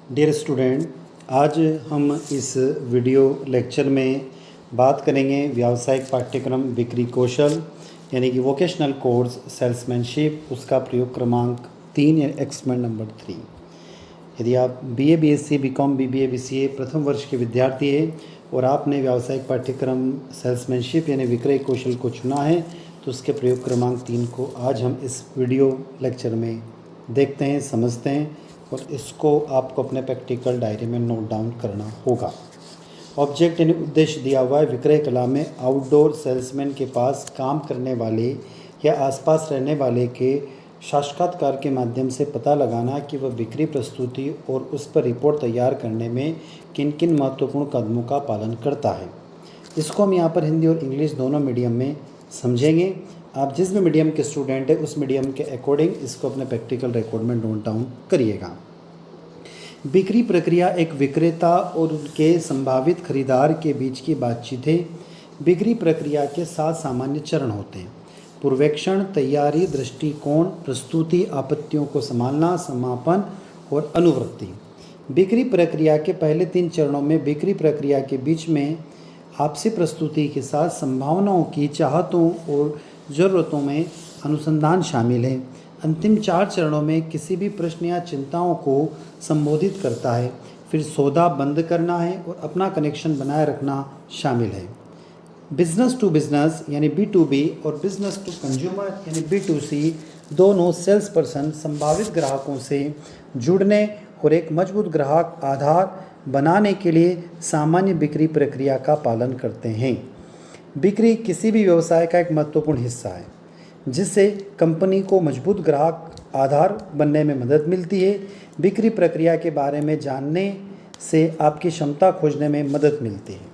Dear student, आज हम इस वीडियो लेक्चर में बात करेंगे व्यावसायिक पाठ्यक्रम बिक्री कौशल यानी कि वोकेशनल कोर्स सेल्समैनशिप, उसका प्रयोग क्रमांक 3 या एक्सपेरिमेंट नंबर 3। यदि आप BA, BSc, BCom, BBA, BCA प्रथम वर्ष के विद्यार्थी हैं और आपने व्यावसायिक पाठ्यक्रम सेल्समैनशिप यानी विक्रय कौशल को चुना है तो उसके प्रयोग क्रमांक 3 को आज हम इस वीडियो लेक्चर में देखते हैं, समझते हैं और इसको आपको अपने प्रैक्टिकल डायरी में नोट डाउन करना होगा। ऑब्जेक्ट यानी उद्देश्य दिया हुआ है, विक्रय कला में आउटडोर सेल्समैन के पास काम करने वाले या आसपास रहने वाले के साक्षात्कार के माध्यम से पता लगाना कि वह बिक्री प्रस्तुति और उस पर रिपोर्ट तैयार करने में किन किन महत्वपूर्ण कदमों का पालन करता है। इसको हम यहाँ पर हिंदी और इंग्लिश दोनों मीडियम में समझेंगे। आप जिस भी मीडियम के स्टूडेंट है उस मीडियम के अकॉर्डिंग इसको अपने प्रैक्टिकल रिकॉर्ड में नोट डाउन करिएगा। बिक्री प्रक्रिया एक विक्रेता और उनके संभावित खरीदार के बीच की बातचीत है। बिक्री प्रक्रिया के 7 सामान्य चरण होते हैं: पूर्वेक्षण, तैयारी, दृष्टिकोण, प्रस्तुति, आपत्तियों को संभालना, समापन और अनुवृत्ति। बिक्री प्रक्रिया के पहले 3 चरणों में बिक्री प्रक्रिया के बीच में आपसी प्रस्तुति के साथ संभावनाओं की चाहतों और ज़रूरतों में अनुसंधान शामिल है। अंतिम 4 चरणों में किसी भी प्रश्न या चिंताओं को संबोधित करता है। फिर सौदा बंद करना है और अपना कनेक्शन बनाए रखना शामिल है। बिजनेस टू बिजनेस यानी B2B और बिजनेस टू कंज्यूमर यानी B2C दोनों सेल्स पर्सन संभावित ग्राहकों से जुड़ने और एक मजबूत ग्राहक आधार बनाने के लिए सामान्य बिक्री प्रक्रिया का पालन करते हैं। बिक्री किसी भी व्यवसाय का एक महत्वपूर्ण हिस्सा है जिससे कंपनी को मजबूत ग्राहक आधार बनने में मदद मिलती है। बिक्री प्रक्रिया के बारे में जानने से आपकी क्षमता खोजने में मदद मिलती है।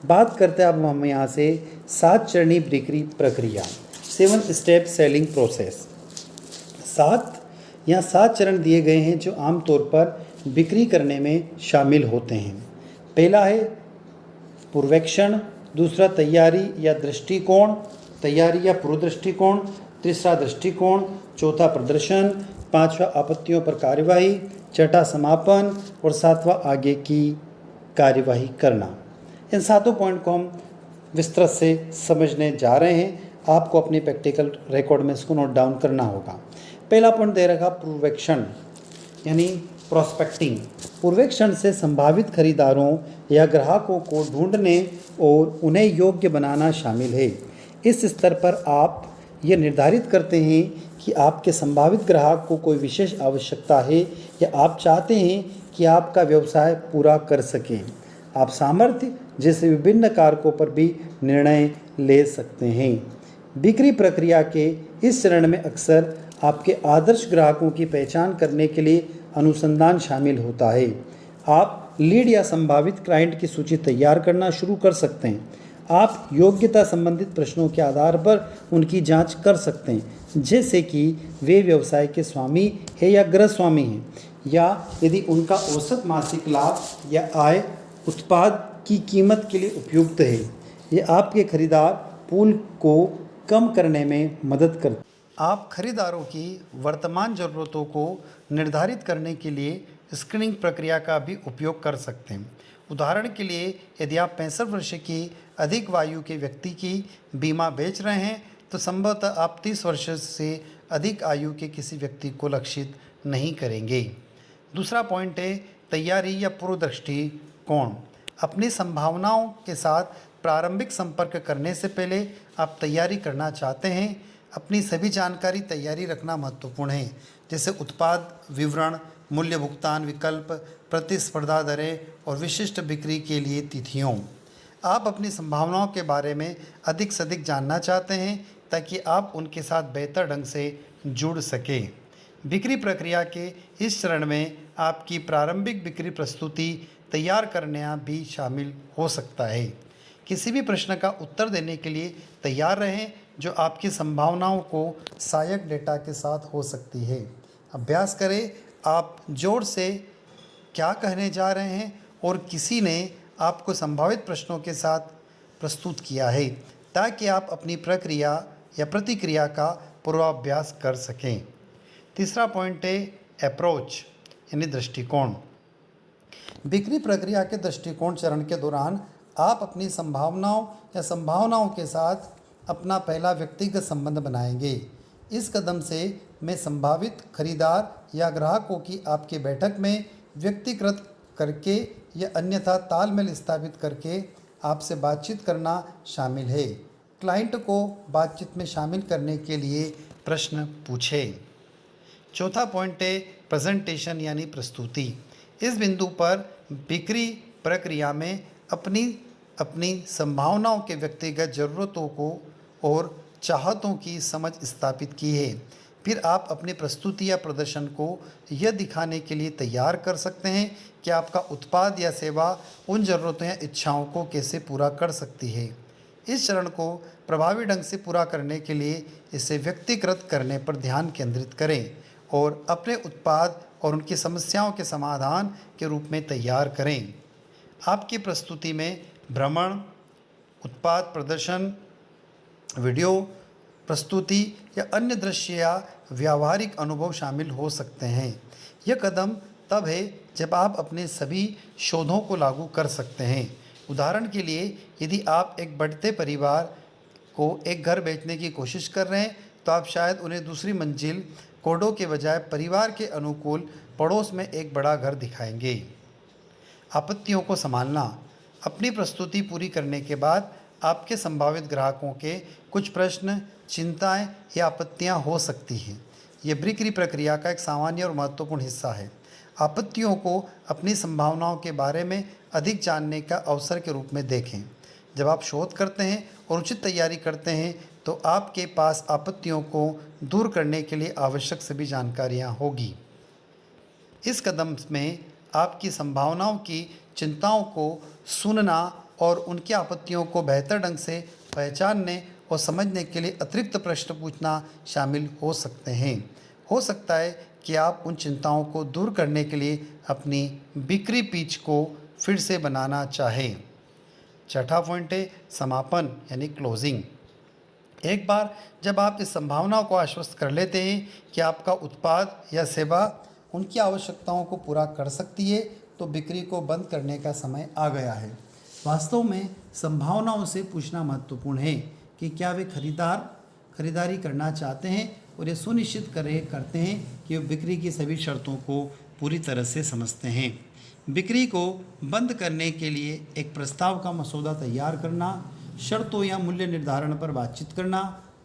बात करते हैं अब हम यहाँ से 7 चरणीय बिक्री प्रक्रिया, 7 स्टेप सेलिंग प्रोसेस। 7 चरण दिए गए हैं जो आमतौर पर बिक्री करने में शामिल होते हैं। पहला है पूर्वेक्षण, दूसरा तैयारी या दृष्टिकोण, तैयारी या पूर्व दृष्टिकोण, तीसरा दृष्टिकोण, चौथा प्रदर्शन, 5वां आपत्तियों पर कार्यवाही, छठा समापन और 7वां आगे की कार्यवाही करना। इन 7 पॉइंट को हम विस्तृत से समझने जा रहे हैं। आपको अपनी प्रैक्टिकल रिकॉर्ड में इसको नोट डाउन करना होगा। पहला पॉइंट दे रखा पूर्वेक्षण यानी प्रोस्पेक्टिंग। पूर्वेक्षण से संभावित खरीदारों या ग्राहकों को ढूंढने और उन्हें योग्य बनाना शामिल है। इस स्तर पर आप ये निर्धारित करते हैं कि आपके संभावित ग्राहक को कोई विशेष आवश्यकता है या आप चाहते हैं कि आपका व्यवसाय पूरा कर सकें। आप सामर्थ्य जैसे विभिन्न कारकों पर भी निर्णय ले सकते हैं। बिक्री प्रक्रिया के इस चरण में अक्सर आपके आदर्श ग्राहकों की पहचान करने के लिए अनुसंधान शामिल होता है। आप लीड या संभावित क्लाइंट की सूची तैयार करना शुरू कर सकते हैं। आप योग्यता संबंधित प्रश्नों के आधार पर उनकी जांच कर सकते हैं, जैसे कि वे व्यवसाय के स्वामी हैं या गृह स्वामी हैं, या यदि उनका औसत मासिक लाभ या आय उत्पाद की कीमत के लिए उपयुक्त है। ये आपके खरीदार पूल को कम करने में मदद करता है। आप खरीदारों की वर्तमान ज़रूरतों को निर्धारित करने के लिए स्क्रीनिंग प्रक्रिया का भी उपयोग कर सकते हैं। उदाहरण के लिए, यदि आप 65 वर्ष की अधिक आयु के व्यक्ति की बीमा बेच रहे हैं तो संभवतः आप 30 वर्ष से अधिक आयु के किसी व्यक्ति को लक्षित नहीं करेंगे। दूसरा पॉइंट है तैयारी या पूर्व दृष्टिकोण। अपनी संभावनाओं के साथ प्रारंभिक संपर्क करने से पहले आप तैयारी करना चाहते हैं। अपनी सभी जानकारी तैयारी रखना महत्वपूर्ण है, जैसे उत्पाद विवरण, मूल्य भुगतान विकल्प, प्रतिस्पर्धा दरें और विशिष्ट बिक्री के लिए तिथियों। आप अपनी संभावनाओं के बारे में अधिक से अधिक जानना चाहते हैं ताकि आप उनके साथ बेहतर ढंग से जुड़ सकें। बिक्री प्रक्रिया के इस चरण में आपकी प्रारंभिक बिक्री प्रस्तुति तैयार करना भी शामिल हो सकता है। किसी भी प्रश्न का उत्तर देने के लिए तैयार रहें जो आपकी संभावनाओं को सहायक डेटा के साथ हो सकती है। अभ्यास करें, आप जोर से क्या कहने जा रहे हैं और किसी ने आपको संभावित प्रश्नों के साथ प्रस्तुत किया है, ताकि आप अपनी प्रक्रिया या प्रतिक्रिया का पूर्वाभ्यास कर सकें। तीसरा पॉइंट है अप्रोच यानी दृष्टिकोण। बिक्री प्रक्रिया के दृष्टिकोण चरण के दौरान आप अपनी संभावनाओं या संभावनाओं के साथ अपना पहला व्यक्तिगत संबंध बनाएंगे। इस कदम से मैं संभावित खरीदार या ग्राहकों की आपकी बैठक में व्यक्तिगत करके या अन्यथा तालमेल स्थापित करके आपसे बातचीत करना शामिल है। क्लाइंट को बातचीत में शामिल करने के लिए प्रश्न पूछें। चौथा पॉइंट है प्रेजेंटेशन यानी प्रस्तुति। इस बिंदु पर बिक्री प्रक्रिया में अपनी संभावनाओं के व्यक्तिगत ज़रूरतों को और चाहतों की समझ स्थापित की है। फिर आप अपनी प्रस्तुति या प्रदर्शन को यह दिखाने के लिए तैयार कर सकते हैं कि आपका उत्पाद या सेवा उन ज़रूरतों या इच्छाओं को कैसे पूरा कर सकती है। इस चरण को प्रभावी ढंग से पूरा करने के लिए इसे व्यक्तिगत करने पर ध्यान केंद्रित करें और अपने उत्पाद और उनकी समस्याओं के समाधान के रूप में तैयार करें। आपकी प्रस्तुति में भ्रमण, उत्पाद प्रदर्शन, वीडियो प्रस्तुति या अन्य दृश्य या व्यावहारिक अनुभव शामिल हो सकते हैं। यह कदम तब है जब आप अपने सभी शोधों को लागू कर सकते हैं। उदाहरण के लिए, यदि आप एक बढ़ते परिवार को एक घर बेचने की कोशिश कर रहे हैं तो आप शायद उन्हें दूसरी मंजिल कोडों के बजाय परिवार के अनुकूल पड़ोस में एक बड़ा घर दिखाएंगे। आपत्तियों को संभालना। अपनी प्रस्तुति पूरी करने के बाद आपके संभावित ग्राहकों के कुछ प्रश्न, चिंताएं या आपत्तियां हो सकती हैं। यह बिक्री प्रक्रिया का एक सामान्य और महत्वपूर्ण हिस्सा है। आपत्तियों को अपनी संभावनाओं के बारे में अधिक जानने का अवसर के रूप में देखें। जब आप शोध करते हैं और उचित तैयारी करते हैं तो आपके पास आपत्तियों को दूर करने के लिए आवश्यक सभी जानकारियाँ होगी। इस कदम में आपकी संभावनाओं की चिंताओं को सुनना और उनकी आपत्तियों को बेहतर ढंग से पहचानने और समझने के लिए अतिरिक्त प्रश्न पूछना शामिल हो सकते हैं। हो सकता है कि आप उन चिंताओं को दूर करने के लिए अपनी बिक्री पिच को फिर से बनाना चाहें। छठा पॉइंट है समापन यानी क्लोजिंग। एक बार जब आप इस संभावनाओं को आश्वस्त कर लेते हैं कि आपका उत्पाद या सेवा उनकी आवश्यकताओं को पूरा कर सकती है तो बिक्री को बंद करने का समय आ गया है। वास्तव में संभावनाओं से पूछना महत्वपूर्ण है कि क्या वे खरीदारी करना चाहते हैं और ये सुनिश्चित करते हैं कि वे बिक्री की सभी शर्तों को पूरी तरह से समझते हैं। बिक्री को बंद करने के लिए एक प्रस्ताव का मसौदा तैयार करना, शर्तों या मूल्य निर्धारण पर बातचीत करना,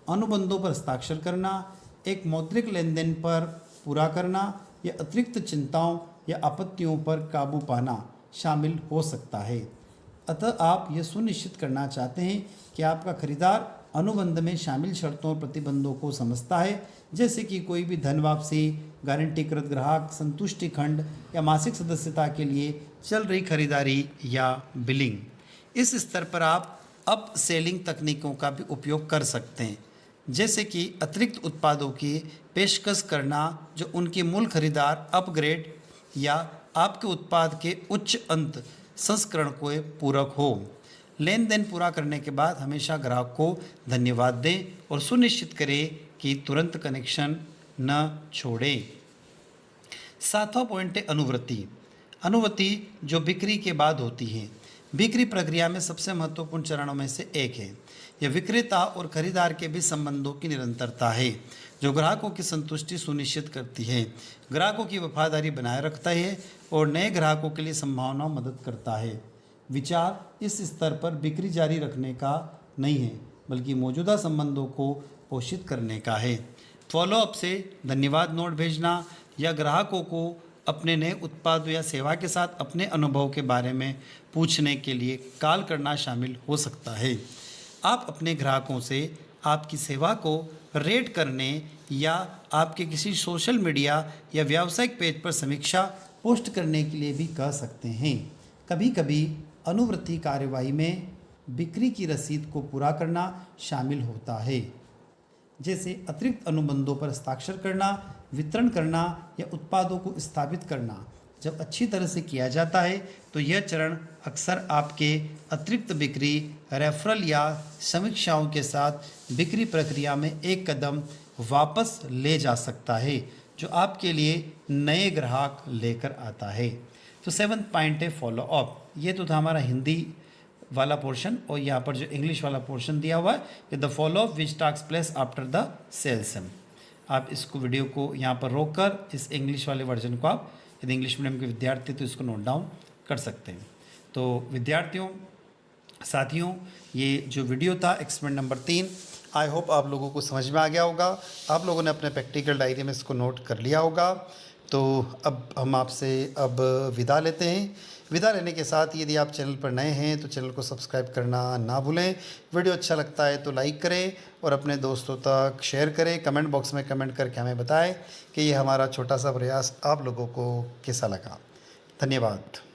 अनुबंधों पर हस्ताक्षर करना, एक मौद्रिक लेन देन पर पूरा करना या अतिरिक्त चिंताओं या आपत्तियों पर काबू पाना शामिल हो सकता है। अतः आप ये सुनिश्चित करना चाहते हैं कि आपका खरीदार अनुबंध में शामिल शर्तों और प्रतिबंधों को समझता है, जैसे कि कोई भी धन वापसी, गारंटीकृत ग्राहक संतुष्टि खंड या मासिक सदस्यता के लिए चल रही खरीदारी या बिलिंग। इस स्तर पर आप अप सेलिंग तकनीकों का भी उपयोग कर सकते हैं, जैसे कि अतिरिक्त उत्पादों की पेशकश करना जो उनकी मूल खरीदार अपग्रेड या आपके उत्पाद के उच्च अंत संस्करण को पूरक हो। लेन देन पूरा करने के बाद हमेशा ग्राहक को धन्यवाद दें और सुनिश्चित करें कि तुरंत कनेक्शन न छोड़ें। सातवां पॉइंट है अनुवृत्ति जो बिक्री के बाद होती है। बिक्री प्रक्रिया में सबसे महत्वपूर्ण चरणों में से एक है। यह विक्रेता और खरीदार के बीच संबंधों की निरंतरता है जो ग्राहकों की संतुष्टि सुनिश्चित करती है, ग्राहकों की वफादारी बनाए रखता है और नए ग्राहकों के लिए संभावना मदद करता है। विचार इस स्तर पर बिक्री जारी रखने का नहीं है बल्कि मौजूदा संबंधों को पोषित करने का है। फॉलोअप से धन्यवाद नोट भेजना या ग्राहकों को अपने नए उत्पाद या सेवा के साथ अपने अनुभव के बारे में पूछने के लिए कॉल करना शामिल हो सकता है। आप अपने ग्राहकों से आपकी सेवा को रेट करने या आपके किसी सोशल मीडिया या व्यावसायिक पेज पर समीक्षा पोस्ट करने के लिए भी कह सकते हैं। कभी कभी अनुवृत्ति कार्यवाही में बिक्री की रसीद को पूरा करना शामिल होता है, जैसे अतिरिक्त अनुबंधों पर हस्ताक्षर करना, वितरण करना या उत्पादों को स्थापित करना। जब अच्छी तरह से किया जाता है तो यह चरण अक्सर आपके अतिरिक्त बिक्री रेफरल या समीक्षाओं के साथ बिक्री प्रक्रिया में एक कदम वापस ले जा सकता है, जो आपके लिए नए ग्राहक लेकर आता है। तो 7th पॉइंट है फॉलो अप। ये तो था हमारा हिंदी वाला पोर्शन, और यहाँ पर जो इंग्लिश वाला पोर्शन दिया हुआ है कि द फॉलो अप विच टाक्स प्लेस आफ्टर द सेल्स। आप इसको वीडियो को यहाँ पर रोककर इस इंग्लिश वाले वर्जन को आप यदि इंग्लिश मीडियम के विद्यार्थी तो इसको नोट डाउन कर सकते हैं। तो विद्यार्थियों, साथियों, ये जो वीडियो था एक्सपेरिमेंट नंबर 3, आई होप आप लोगों को समझ में आ गया होगा। आप लोगों ने अपने प्रैक्टिकल डायरी में इसको नोट कर लिया होगा। तो अब हम आपसे अब विदा लेते हैं। विदा लेने के साथ यदि आप चैनल पर नए हैं तो चैनल को सब्सक्राइब करना ना भूलें। वीडियो अच्छा लगता है तो लाइक करें और अपने दोस्तों तक शेयर करें। कमेंट बॉक्स में कमेंट करके हमें बताएं कि ये हमारा छोटा सा प्रयास आप लोगों को कैसा लगा। धन्यवाद।